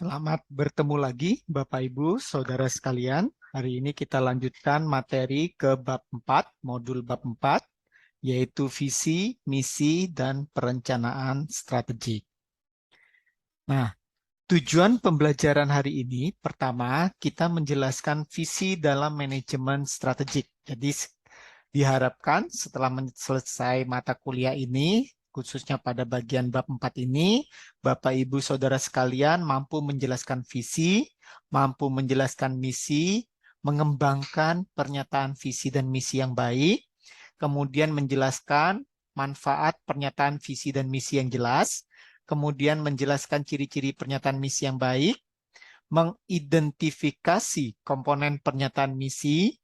Selamat bertemu lagi Bapak Ibu, Saudara sekalian. Hari ini kita lanjutkan materi ke bab 4, modul bab 4, yaitu visi, misi, dan perencanaan strategik. Nah, tujuan pembelajaran hari ini, pertama, kita menjelaskan visi dalam manajemen strategik. Jadi, diharapkan setelah selesai mata kuliah ini, khususnya pada bagian bab 4 ini, Bapak, Ibu, Saudara sekalian mampu menjelaskan visi, mampu menjelaskan misi, mengembangkan pernyataan visi dan misi yang baik, kemudian menjelaskan manfaat pernyataan visi dan misi yang jelas, kemudian menjelaskan ciri-ciri pernyataan misi yang baik, mengidentifikasi komponen pernyataan misi,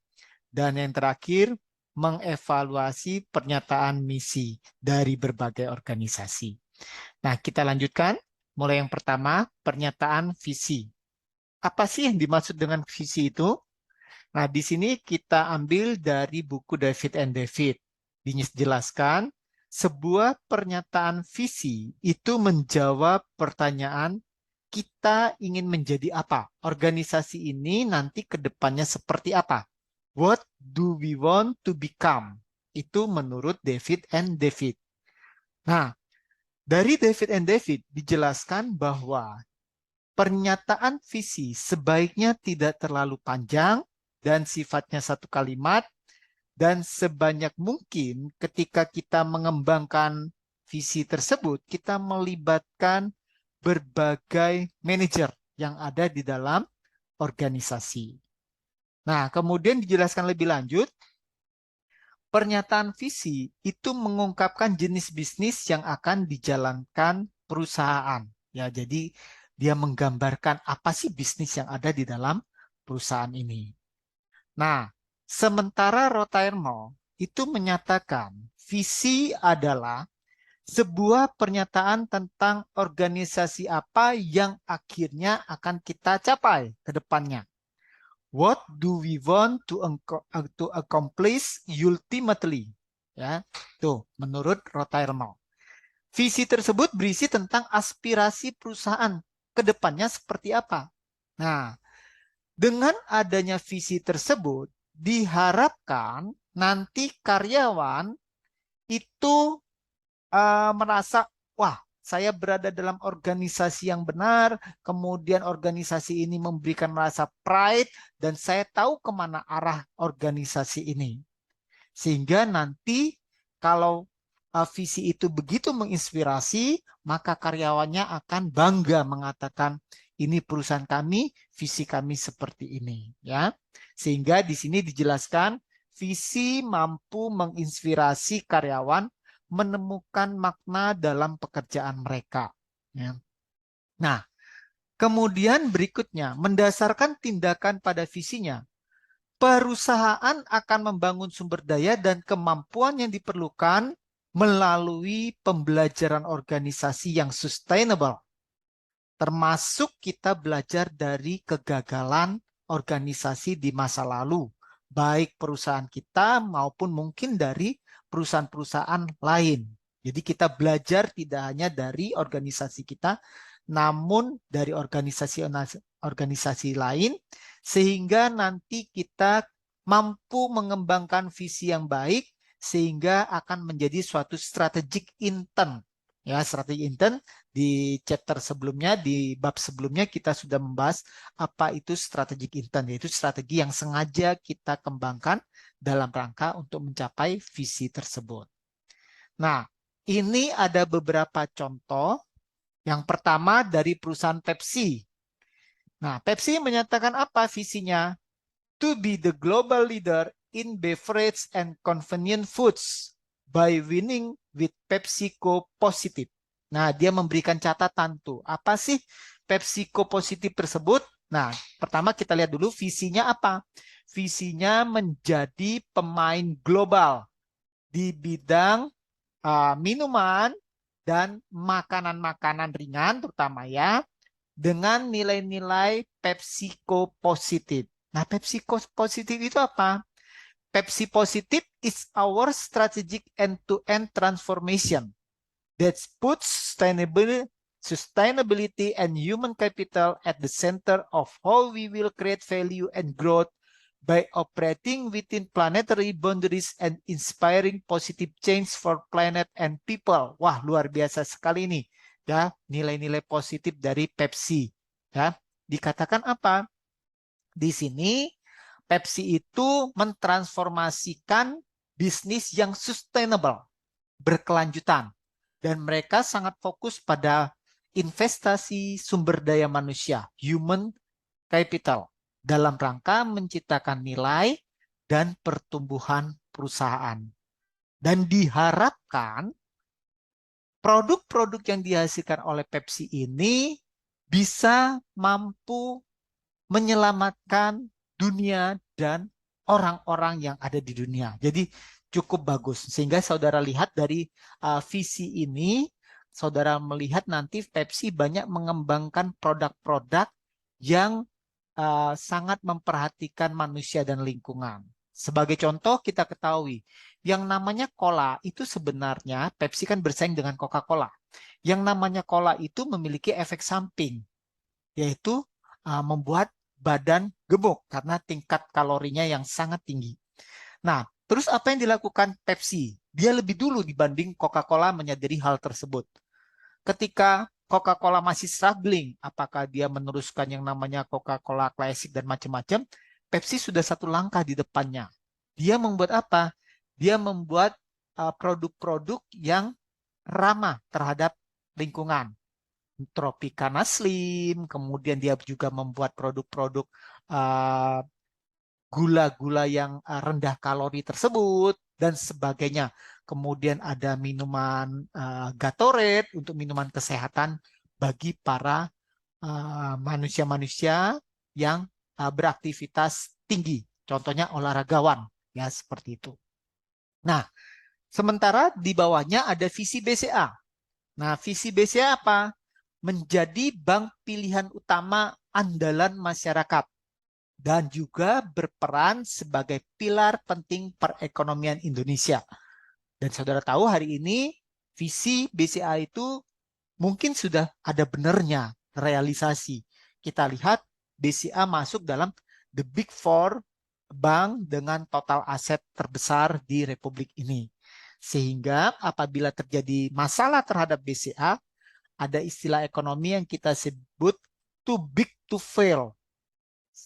dan yang terakhir, mengevaluasi pernyataan misi dari berbagai organisasi. Nah, kita lanjutkan. Mulai yang pertama, pernyataan visi. Apa sih yang dimaksud dengan visi itu? Nah, di sini kita ambil dari buku David and David. Dijelaskan, sebuah pernyataan visi itu menjawab pertanyaan kita ingin menjadi apa? Organisasi ini nanti ke depannya seperti apa? What do we want to become? Itu menurut David and David. Nah, dari David and David dijelaskan bahwa pernyataan visi sebaiknya tidak terlalu panjang dan sifatnya satu kalimat, dan sebanyak mungkin ketika kita mengembangkan visi tersebut, kita melibatkan berbagai manajer yang ada di dalam organisasi. Nah, kemudian dijelaskan lebih lanjut, pernyataan visi itu mengungkapkan jenis bisnis yang akan dijalankan perusahaan. Ya, jadi dia menggambarkan apa sih bisnis yang ada di dalam perusahaan ini. Nah, sementara Rothermo itu menyatakan visi adalah sebuah pernyataan tentang organisasi apa yang akhirnya akan kita capai ke depannya. What do we want to accomplish ultimately? Ya, tuh menurut Rothermo. Visi tersebut berisi tentang aspirasi perusahaan ke depannya seperti apa. Nah, dengan adanya visi tersebut diharapkan nanti karyawan itu merasa, wah, saya berada dalam organisasi yang benar, kemudian organisasi ini memberikan merasa pride, dan saya tahu kemana arah organisasi ini. Sehingga nanti kalau visi itu begitu menginspirasi, maka karyawannya akan bangga mengatakan, ini perusahaan kami, visi kami seperti ini. Ya, sehingga di sini dijelaskan, visi mampu menginspirasi karyawan menemukan makna dalam pekerjaan mereka. Ya. Nah, kemudian berikutnya, mendasarkan tindakan pada visinya, perusahaan akan membangun sumber daya dan kemampuan yang diperlukan melalui pembelajaran organisasi yang sustainable. Termasuk kita belajar dari kegagalan organisasi di masa lalu, baik perusahaan kita maupun mungkin dari perusahaan-perusahaan lain. Jadi kita belajar tidak hanya dari organisasi kita, namun dari organisasi lain, sehingga nanti kita mampu mengembangkan visi yang baik, sehingga akan menjadi suatu strategic intent. Ya, strategi intent di chapter sebelumnya, di bab sebelumnya kita sudah membahas apa itu strategic intent, yaitu strategi yang sengaja kita kembangkan dalam rangka untuk mencapai visi tersebut. Nah, ini ada beberapa contoh. Yang pertama dari perusahaan Pepsi. Nah, Pepsi menyatakan apa visinya? To be the global leader in beverage and convenient foods by winning with PepsiCo Positive. Nah, dia memberikan catatan tuh. Apa sih PepsiCo Positive tersebut? Nah, pertama kita lihat dulu visinya apa. Visinya menjadi pemain global di bidang minuman dan makanan-makanan ringan terutama ya, dengan nilai-nilai PepsiCo Positive. Nah, PepsiCo Positive itu apa? Pepsi Positive is our strategic end-to-end transformation that puts sustainability and human capital at the center of how we will create value and growth by operating within planetary boundaries and inspiring positive change for planet and people. Wah, luar biasa sekali ini. Ya, nilai-nilai positif dari Pepsi. Ya, dikatakan apa? Di sini Pepsi itu mentransformasikan bisnis yang sustainable, berkelanjutan. Dan mereka sangat fokus pada investasi sumber daya manusia, human capital, dalam rangka menciptakan nilai dan pertumbuhan perusahaan. Dan diharapkan produk-produk yang dihasilkan oleh Pepsi ini bisa mampu menyelamatkan dunia dan orang-orang yang ada di dunia. Jadi cukup bagus. Sehingga saudara lihat dari visi ini, saudara melihat nanti Pepsi banyak mengembangkan produk-produk yang sangat memperhatikan manusia dan lingkungan. Sebagai contoh kita ketahui, yang namanya cola itu sebenarnya Pepsi kan bersaing dengan Coca-Cola. Yang namanya cola itu memiliki efek samping, yaitu membuat badan gemuk karena tingkat kalorinya yang sangat tinggi. Nah, terus apa yang dilakukan Pepsi? Dia lebih dulu dibanding Coca-Cola menyadari hal tersebut. Ketika Coca-Cola masih struggling, apakah dia meneruskan yang namanya Coca-Cola Classic dan macam-macam, Pepsi sudah satu langkah di depannya. Dia membuat apa? Dia membuat produk-produk yang ramah terhadap lingkungan. Tropicana Slim, kemudian dia juga membuat produk-produk gula-gula yang rendah kalori tersebut dan sebagainya. Kemudian ada minuman Gatorade untuk minuman kesehatan bagi para manusia-manusia yang beraktivitas tinggi. Contohnya olahragawan, ya seperti itu. Nah, sementara di bawahnya ada visi BCA. Nah, visi BCA apa? Menjadi bank pilihan utama andalan masyarakat dan juga berperan sebagai pilar penting perekonomian Indonesia. Dan saudara tahu hari ini visi BCA itu mungkin sudah ada benarnya realisasi. Kita lihat BCA masuk dalam the big four bank dengan total aset terbesar di Republik ini. Sehingga apabila terjadi masalah terhadap BCA, ada istilah ekonomi yang kita sebut too big to fail.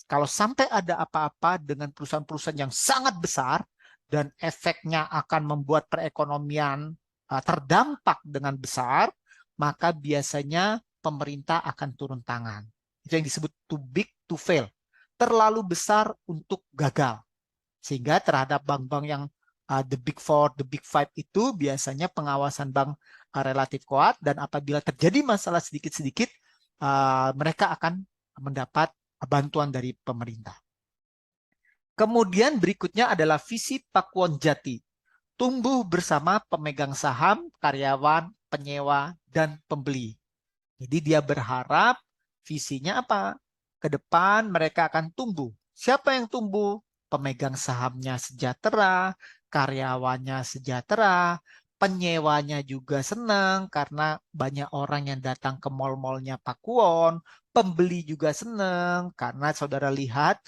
Kalau sampai ada apa-apa dengan perusahaan-perusahaan yang sangat besar dan efeknya akan membuat perekonomian terdampak dengan besar, maka biasanya pemerintah akan turun tangan. Itu yang disebut too big to fail. Terlalu besar untuk gagal. Sehingga terhadap bank-bank yang the big four, the big five itu biasanya pengawasan bank relatif kuat dan apabila terjadi masalah sedikit-sedikit, mereka akan mendapat bantuan dari pemerintah. Kemudian berikutnya adalah visi Pakuwon Jati. Tumbuh bersama pemegang saham, karyawan, penyewa, dan pembeli. Jadi dia berharap visinya apa? Ke depan mereka akan tumbuh. Siapa yang tumbuh? Pemegang sahamnya sejahtera, karyawannya sejahtera, penyewanya juga senang karena banyak orang yang datang ke mal-malnya Pakuwon. Pembeli juga senang karena saudara lihat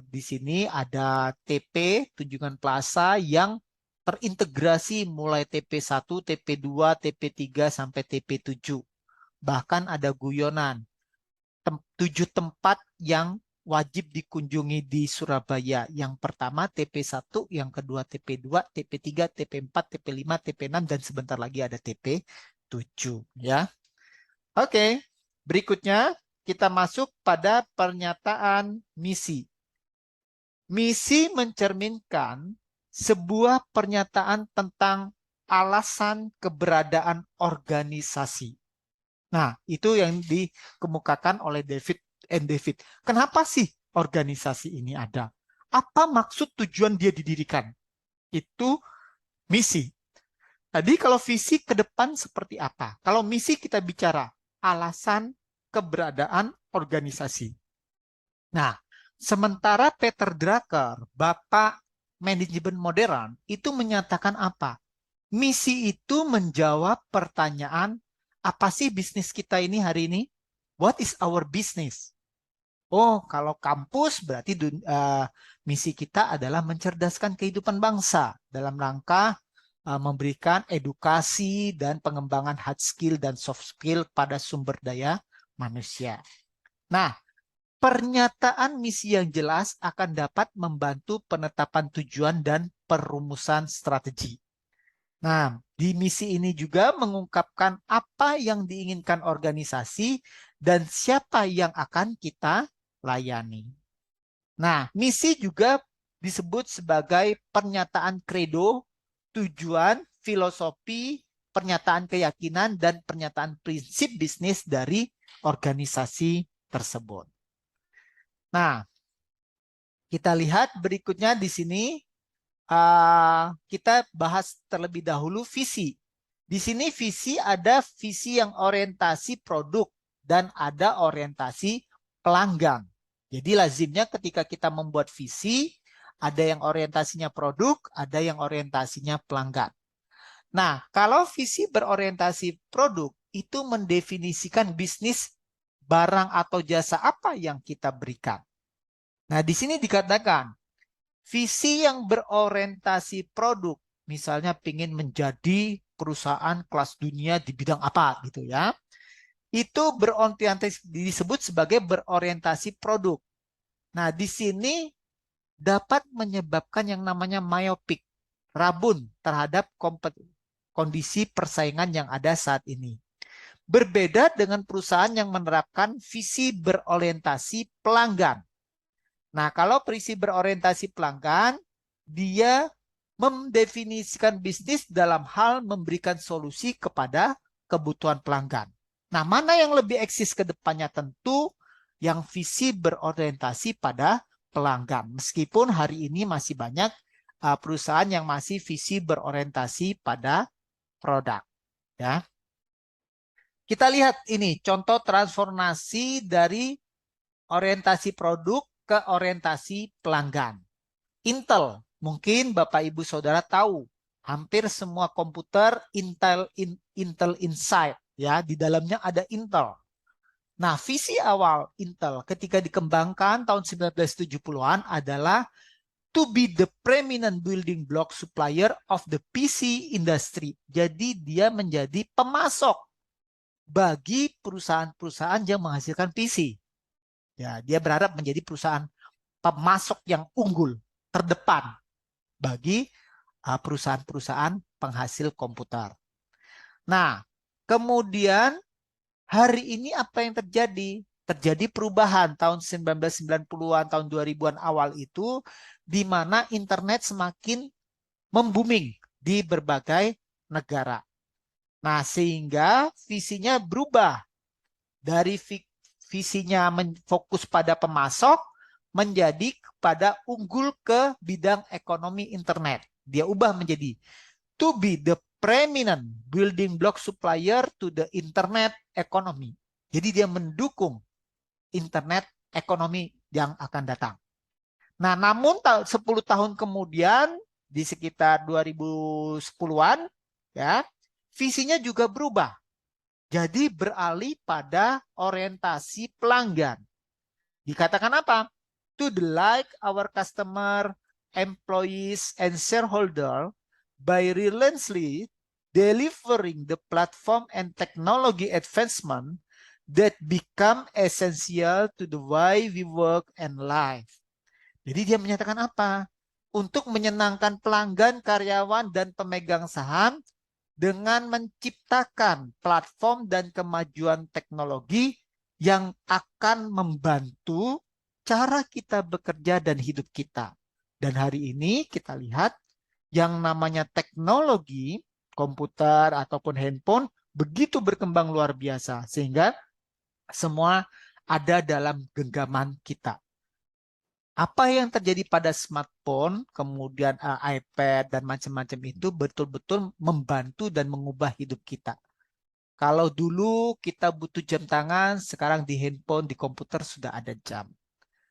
di sini ada TP, Tunjungan Plaza yang terintegrasi mulai TP1, TP2, TP3 sampai TP7. Bahkan ada guyonan. 7 tempat yang wajib dikunjungi di Surabaya. Yang pertama TP1, yang kedua TP2, TP3, TP4, TP5, TP6, dan sebentar lagi ada TP7. Ya. Oke, berikutnya kita masuk pada pernyataan misi. Misi mencerminkan sebuah pernyataan tentang alasan keberadaan organisasi. Nah, itu yang dikemukakan oleh David and David. Kenapa sih organisasi ini ada? Apa maksud tujuan dia didirikan? Itu misi. Tadi kalau visi ke depan seperti apa? Kalau misi kita bicara alasan keberadaan organisasi. Nah, sementara Peter Drucker, Bapak manajemen modern, itu menyatakan apa? Misi itu menjawab pertanyaan Apa sih bisnis kita ini hari ini? What is our business? Oh, kalau kampus berarti misi kita adalah mencerdaskan kehidupan bangsa dalam rangka memberikan edukasi dan pengembangan hard skill dan soft skill pada sumber daya manusia. Nah, pernyataan misi yang jelas akan dapat membantu penetapan tujuan dan perumusan strategi. Nah, di misi ini juga mengungkapkan apa yang diinginkan organisasi dan siapa yang akan kita layani. Nah, misi juga disebut sebagai pernyataan kredo, tujuan, filosofi, pernyataan keyakinan, dan pernyataan prinsip bisnis dari organisasi tersebut. Nah, kita lihat berikutnya di sini kita bahas terlebih dahulu visi. Di sini visi ada visi yang orientasi produk dan ada orientasi pelanggan. Jadi lazimnya ketika kita membuat visi, ada yang orientasinya produk, ada yang orientasinya pelanggan. Nah, kalau visi berorientasi produk, itu mendefinisikan bisnis barang atau jasa apa yang kita berikan. Nah, di sini dikatakan, visi yang berorientasi produk, misalnya ingin menjadi perusahaan kelas dunia di bidang apa gitu ya. Itu berorientasi disebut sebagai berorientasi produk. Nah, di sini dapat menyebabkan yang namanya myopik, rabun terhadap kondisi persaingan yang ada saat ini. Berbeda dengan perusahaan yang menerapkan visi berorientasi pelanggan. Nah, kalau visi berorientasi pelanggan, dia mendefinisikan bisnis dalam hal memberikan solusi kepada kebutuhan pelanggan. Nah, mana yang lebih eksis ke depannya? Tentu yang visi berorientasi pada pelanggan. Meskipun hari ini masih banyak perusahaan yang masih visi berorientasi pada produk. Ya. Kita lihat ini contoh transformasi dari orientasi produk ke orientasi pelanggan. Intel, mungkin Bapak Ibu Saudara tahu, hampir semua komputer Intel Inside ya, di dalamnya ada Intel. Nah, visi awal Intel ketika dikembangkan tahun 1970-an adalah to be the preeminent building block supplier of the PC industry. Jadi dia menjadi pemasok bagi perusahaan-perusahaan yang menghasilkan PC. Ya, dia berharap menjadi perusahaan pemasok yang unggul, terdepan bagi perusahaan-perusahaan penghasil komputer. Nah, kemudian hari ini apa yang terjadi? Terjadi perubahan tahun 1990-an, tahun 2000-an awal itu, di mana internet semakin membooming di berbagai negara. Nah, sehingga visinya berubah dari visinya fokus pada pemasok menjadi pada unggul ke bidang ekonomi internet. Dia ubah menjadi to be the preeminent building block supplier to the internet economy. Jadi dia mendukung internet ekonomi yang akan datang. Nah, namun 10 tahun kemudian di sekitar 2010-an ya, visinya juga berubah. Jadi beralih pada orientasi pelanggan. Dikatakan apa? To delight our customer, employees, and shareholder by relentlessly delivering the platform and technology advancement that become essential to the way we work and live. Jadi dia menyatakan apa? Untuk menyenangkan pelanggan, karyawan, dan pemegang saham dengan menciptakan platform dan kemajuan teknologi yang akan membantu cara kita bekerja dan hidup kita. Dan hari ini kita lihat yang namanya teknologi, komputer ataupun handphone begitu berkembang luar biasa sehingga semua ada dalam genggaman kita. Apa yang terjadi pada smartphone, kemudian iPad dan macam-macam itu betul-betul membantu dan mengubah hidup kita. Kalau dulu kita butuh jam tangan, sekarang di handphone, di komputer sudah ada jam.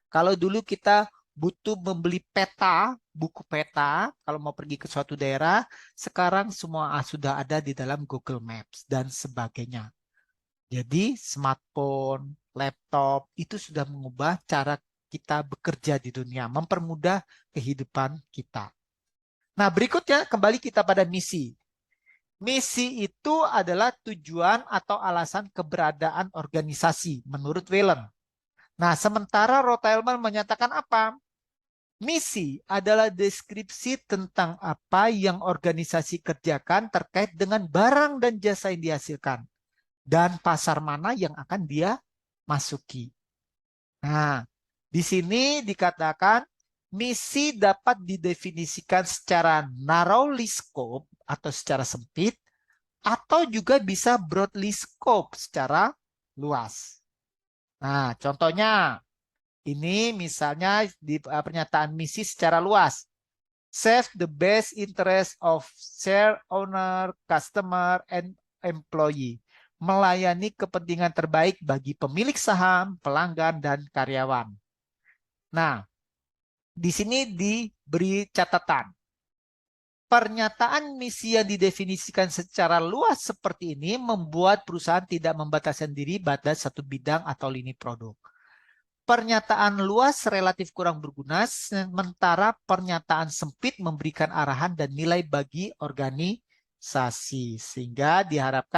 Kalau dulu kita butuh membeli peta, buku peta, kalau mau pergi ke suatu daerah, sekarang semua sudah ada di dalam Google Maps dan sebagainya. Jadi smartphone, laptop itu sudah mengubah cara kita bekerja di dunia, mempermudah kehidupan kita. Nah, berikutnya kembali kita pada misi. Misi itu adalah tujuan atau alasan keberadaan organisasi menurut Whelan. Nah, sementara Rothelman menyatakan apa? Misi adalah deskripsi tentang apa yang organisasi kerjakan terkait dengan barang dan jasa yang dihasilkan dan pasar mana yang akan dia masuki. Nah, di sini dikatakan misi dapat didefinisikan secara narrowly scope atau secara sempit atau juga bisa broadly scope secara luas. Nah, contohnya ini misalnya di pernyataan misi secara luas. Serve the best interest of share owner, customer, and employee. Melayani kepentingan terbaik bagi pemilik saham, pelanggan, dan karyawan. Nah, di sini diberi catatan. Pernyataan misi yang didefinisikan secara luas seperti ini membuat perusahaan tidak membatasi diri pada satu bidang atau lini produk. Pernyataan luas relatif kurang berguna, sementara pernyataan sempit memberikan arahan dan nilai bagi organisasi. Sehingga diharapkan